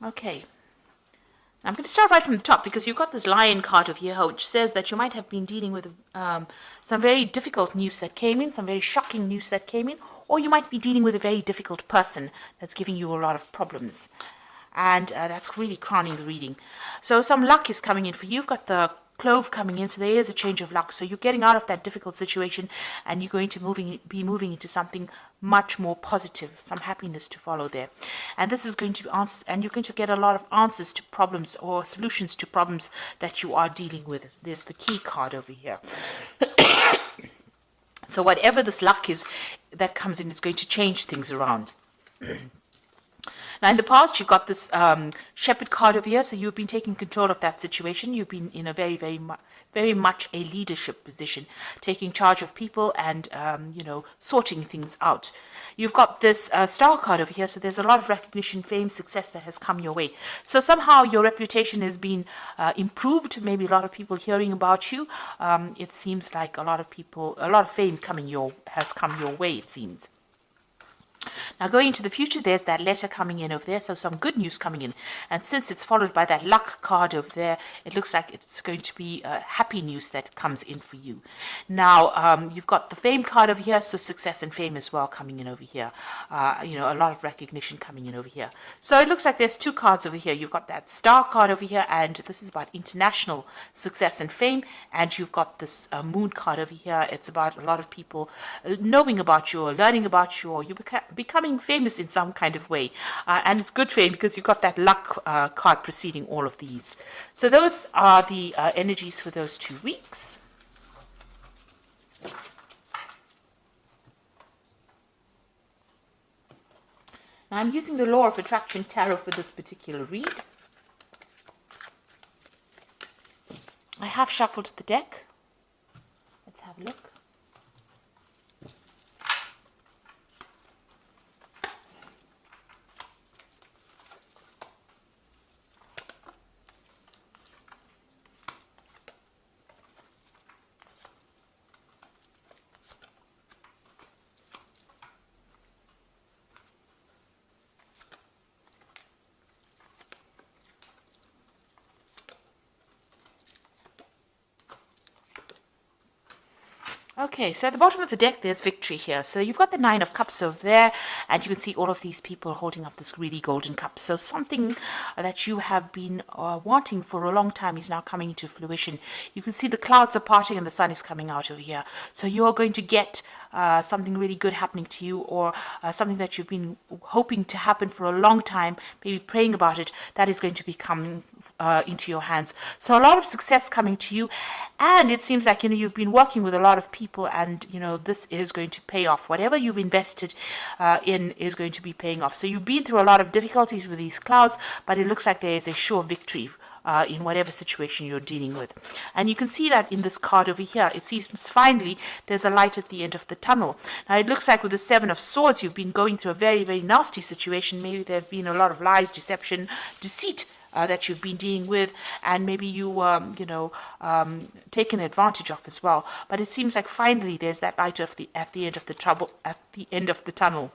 Okay. I'm going to start right from the top because you've got this lion card over here, which says that you might have been dealing with some very difficult news that came in, some very shocking news that came in, or you might be dealing with a very difficult person that's giving you a lot of problems. And that's really crowning the reading. So some luck is coming in for you. You've got the clove coming in, so there is a change of luck. So you're getting out of that difficult situation, and you're going to be moving into something much more positive, some happiness to follow there. And this is going to be answers, and you're going to get a lot of answers to problems or solutions to problems that you are dealing with. There's the key card over here. So whatever this luck is that comes in is going to change things around. Now, in the past, you've got this shepherd card over here, so you've been taking control of that situation. You've been in a very much a leadership position, taking charge of people and, sorting things out. You've got this star card over here, so there's a lot of recognition, fame, success that has come your way. So somehow your reputation has been improved, maybe a lot of people hearing about you. It seems like a lot of fame has come your way, it seems. Now, going into the future, there's that letter coming in over there, so some good news coming in. And since it's followed by that luck card over there, it looks like it's going to be happy news that comes in for you. Now, you've got the fame card over here, so success and fame as well coming in over here. A lot of recognition coming in over here. So it looks like there's two cards over here. You've got that star card over here, and this is about international success and fame. And you've got this moon card over here. It's about a lot of people knowing about you or learning about you, or you becoming famous in some kind of way. And it's good fame because you've got that luck card preceding all of these. So those are the energies for those 2 weeks. Now I'm using the Law of Attraction Tarot for this particular read. I have shuffled the deck. Let's have a look. Okay, so at the bottom of the deck, there's victory here. So you've got the Nine of Cups over there, and you can see all of these people holding up this really golden cup. So something that you have been wanting for a long time is now coming into fruition. You can see the clouds are parting and the sun is coming out over here. So you're going to get something really good happening to you, or something that you've been hoping to happen for a long time, maybe praying about it, that is going to be coming into your hands. So a lot of success coming to you, and it seems like you've been working with a lot of people, and this is going to pay off. Whatever you've invested in is going to be paying off. So you've been through a lot of difficulties with these clouds, but it looks like there is a sure victory in whatever situation you're dealing with. And you can see that in this card over here. It seems finally there's a light at the end of the tunnel. Now it looks like with the Seven of Swords, you've been going through a very, very nasty situation. Maybe there have been a lot of lies, deception, deceit that you've been dealing with, and maybe you taken advantage of as well. But it seems like finally there's that light at the end of the tunnel.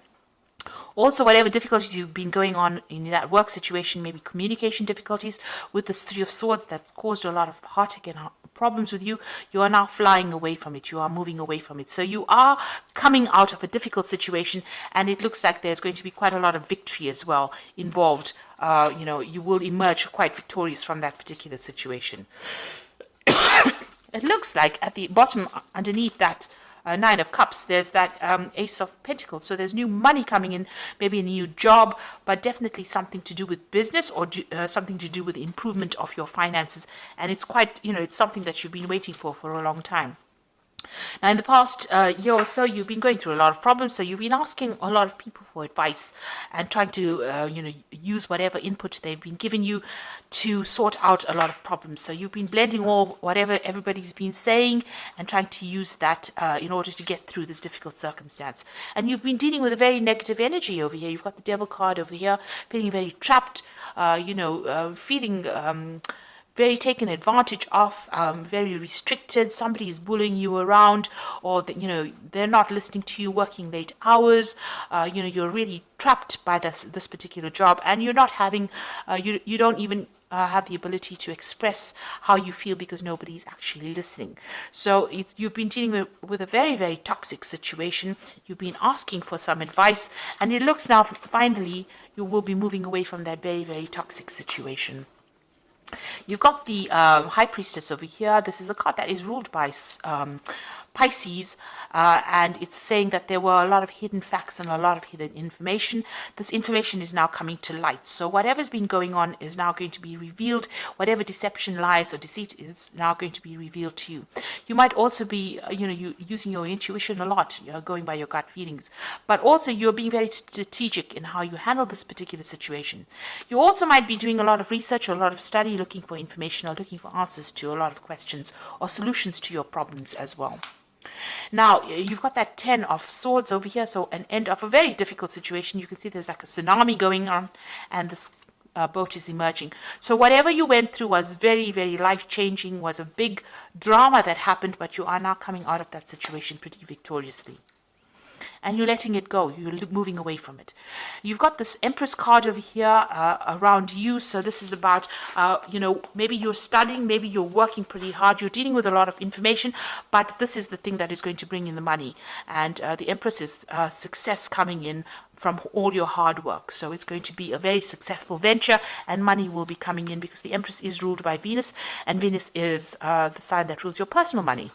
Also, whatever difficulties you've been going on in that work situation, maybe communication difficulties with this Three of Swords that's caused a lot of heartache and problems with you, you are now flying away from it. You are moving away from it. So you are coming out of a difficult situation, and it looks like there's going to be quite a lot of victory as well involved. You will emerge quite victorious from that particular situation. It looks like at the bottom, underneath that Nine of Cups, there's that Ace of Pentacles. So there's new money coming in, maybe a new job, but definitely something to do with business, or something to do with the improvement of your finances. And it's quite, it's something that you've been waiting for a long time. Now, in the past year or so, you've been going through a lot of problems, so you've been asking a lot of people for advice and trying to, use whatever input they've been giving you to sort out a lot of problems. So you've been blending whatever everybody's been saying and trying to use that in order to get through this difficult circumstance. And you've been dealing with a very negative energy over here. You've got the Devil card over here, feeling very trapped, feeling very taken advantage of, very restricted. Somebody is bullying you around, or that, they're not listening to you, working late hours. You're really trapped by this particular job, and you're not having, you don't even have the ability to express how you feel because nobody's actually listening. So you've been dealing with a very, very toxic situation. You've been asking for some advice, and it looks now finally you will be moving away from that very, very toxic situation. You've got the High Priestess over here. This is a card that is ruled by Pisces, and it's saying that there were a lot of hidden facts and a lot of hidden information. This information is now coming to light. So whatever's been going on is now going to be revealed. Whatever deception, lies, or deceit is now going to be revealed to you. You might also be, using your intuition a lot, going by your gut feelings. But also you're being very strategic in how you handle this particular situation. You also might be doing a lot of research or a lot of study, looking for information or looking for answers to a lot of questions or solutions to your problems as well. Now, you've got that 10 of Swords over here, so an end of a very difficult situation. You can see there's like a tsunami going on, and this boat is emerging. So whatever you went through was very, very life-changing, was a big drama that happened, but you are now coming out of that situation pretty victoriously. And you're letting it go. You're moving away from it. You've got this Empress card over here around you. So this is about, maybe you're studying, maybe you're working pretty hard. You're dealing with a lot of information, but this is the thing that is going to bring in the money. And the Empress is success coming in from all your hard work. So it's going to be a very successful venture, and money will be coming in because the Empress is ruled by Venus, and Venus is the sign that rules your personal money.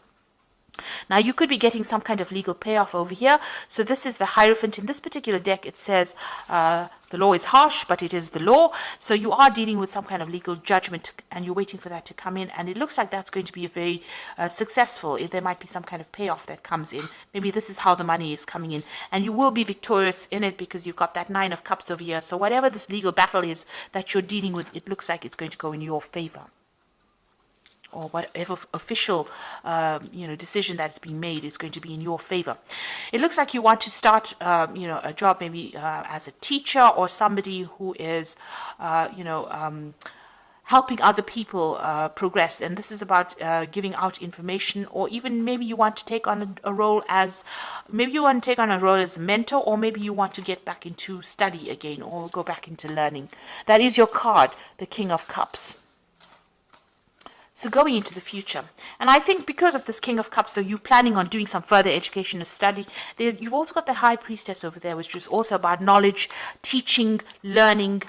Now, you could be getting some kind of legal payoff over here. So this is the Hierophant. In this particular deck, it says the law is harsh, but it is the law. So you are dealing with some kind of legal judgment, and you're waiting for that to come in. And it looks like that's going to be a very successful. There might be some kind of payoff that comes in. Maybe this is how the money is coming in. And you will be victorious in it because you've got that 9 of Cups over here. So whatever this legal battle is that you're dealing with, it looks like it's going to go in your favor. Or whatever official, decision that's being made is going to be in your favor. It looks like you want to start, a job maybe as a teacher or somebody who is, helping other people progress. And this is about giving out information, or even maybe you want to take on a role as, a mentor, or maybe you want to get back into study again or go back into learning. That is your card, the King of Cups. So going into the future, and I think because of this King of Cups, so you're planning on doing some further education or study, you've also got the High Priestess over there, which is also about knowledge, teaching, learning,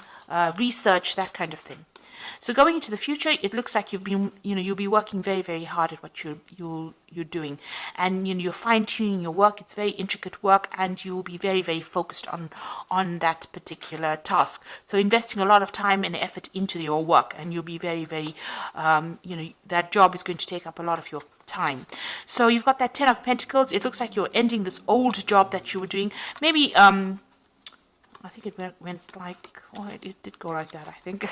research, that kind of thing. So going into the future, it looks like you'll be working very, very hard at what you're doing, and you're fine-tuning your work. It's very intricate work, and you'll be very, very focused on that particular task. So investing a lot of time and effort into your work, and you'll be very, very, that job is going to take up a lot of your time. So you've got that 10 of Pentacles. It looks like you're ending this old job that you were doing. Maybe I think it went like, it did go like that, I think.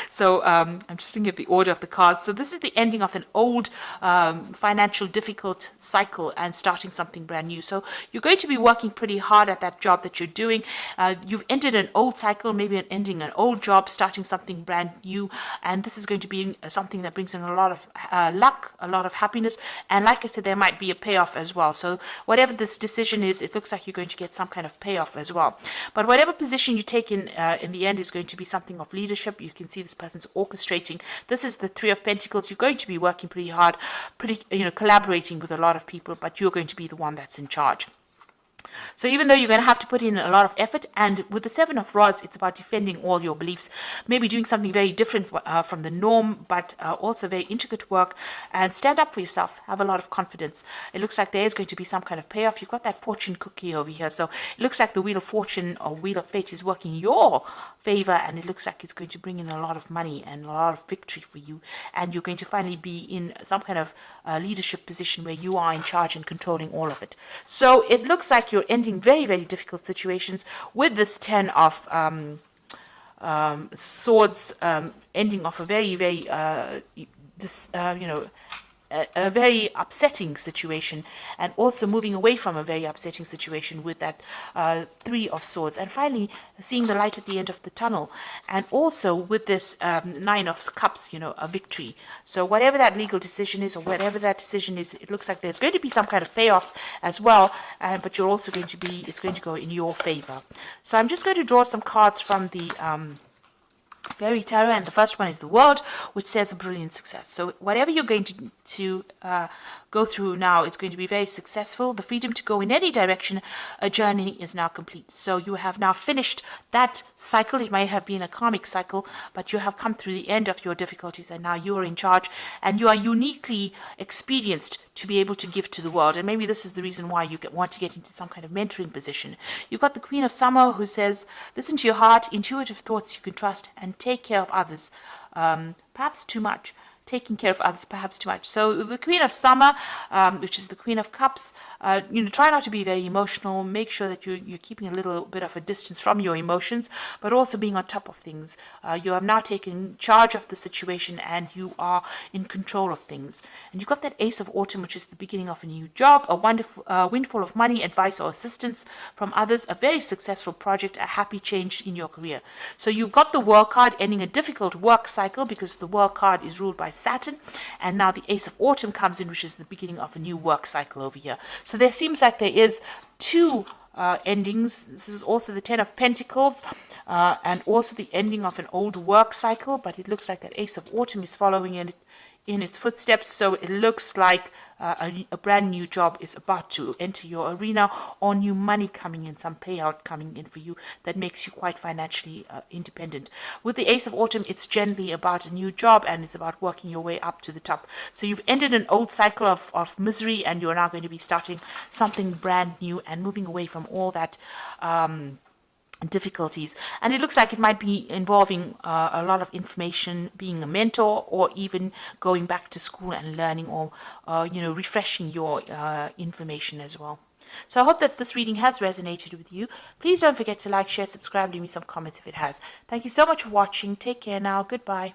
So I'm just looking at the order of the cards. So this is the ending of an old financial difficult cycle and starting something brand new. So you're going to be working pretty hard at that job that you're doing. You've ended an old cycle, maybe ending an old job, starting something brand new. And this is going to be something that brings in a lot of luck, a lot of happiness. And like I said, there might be a payoff as well. So whatever this decision is, it looks like you're going to get some kind of payoff as well. But whatever position you take in the end is going to be something of leadership. You can see this person's orchestrating. This is the 3 of Pentacles. You're going to be working pretty hard, collaborating with a lot of people, but you're going to be the one that's in charge. So even though you're going to have to put in a lot of effort, and with the 7 of Rods, it's about defending all your beliefs, maybe doing something very different from the norm, but also very intricate work, and stand up for yourself. Have a lot of confidence. It looks like there is going to be some kind of payoff. You've got that fortune cookie over here, so it looks like the Wheel of Fortune or Wheel of Fate is working in your favor, and it looks like it's going to bring in a lot of money and a lot of victory for you, and you're going to finally be in some kind of leadership position where you are in charge and controlling all of it. So it looks like you're ending very, very difficult situations with this 10 of Swords, ending off a very, very a very upsetting situation, and also moving away from a very upsetting situation with that Three of Swords, and finally seeing the light at the end of the tunnel, and also with this Nine of Cups, a victory. So whatever that legal decision is, or whatever that decision is, it looks like there's going to be some kind of payoff as well, but you're also going to be, it's going to go in your favor. So I'm just going to draw some cards from the Fairy Tarot, and the first one is the World, which says a brilliant success. So whatever you're going to go through now, it's going to be very successful. The freedom to go in any direction, a journey is now complete. So you have now finished that cycle. It may have been a karmic cycle, but you have come through the end of your difficulties, and now you are in charge, and you are uniquely experienced to be able to give to the world. And maybe this is the reason why you want to get into some kind of mentoring position. You've got the Queen of Summer, who says, listen to your heart, intuitive thoughts you can trust, and take care of others, perhaps too much. Taking care of others, perhaps too much. So the Queen of Summer, which is the Queen of Cups, try not to be very emotional. Make sure that you're keeping a little bit of a distance from your emotions, but also being on top of things. You have now taken charge of the situation, and you are in control of things. And you've got that Ace of Autumn, which is the beginning of a new job, a wonderful windfall of money, advice, or assistance from others, a very successful project, a happy change in your career. So you've got the World card, ending a difficult work cycle, because the World card is ruled by Saturn, and now the Ace of Autumn comes in, which is the beginning of a new work cycle over here. So there seems like there is two endings. This is also the Ten of Pentacles, and also the ending of an old work cycle, but it looks like that Ace of Autumn is following in its footsteps. So it looks like a brand new job is about to enter your arena, or new money coming in, some payout coming in for you that makes you quite financially independent. With the Ace of Autumn, it's generally about a new job, and it's about working your way up to the top. So you've ended an old cycle of misery, and you're now going to be starting something brand new and moving away from all that difficulties. And it looks like it might be involving a lot of information, being a mentor, or even going back to school and learning, or refreshing your information as well. So I hope that this reading has resonated with you. Please don't forget to like, share, subscribe, leave me some comments if it has. Thank you so much for watching. Take care now. Goodbye.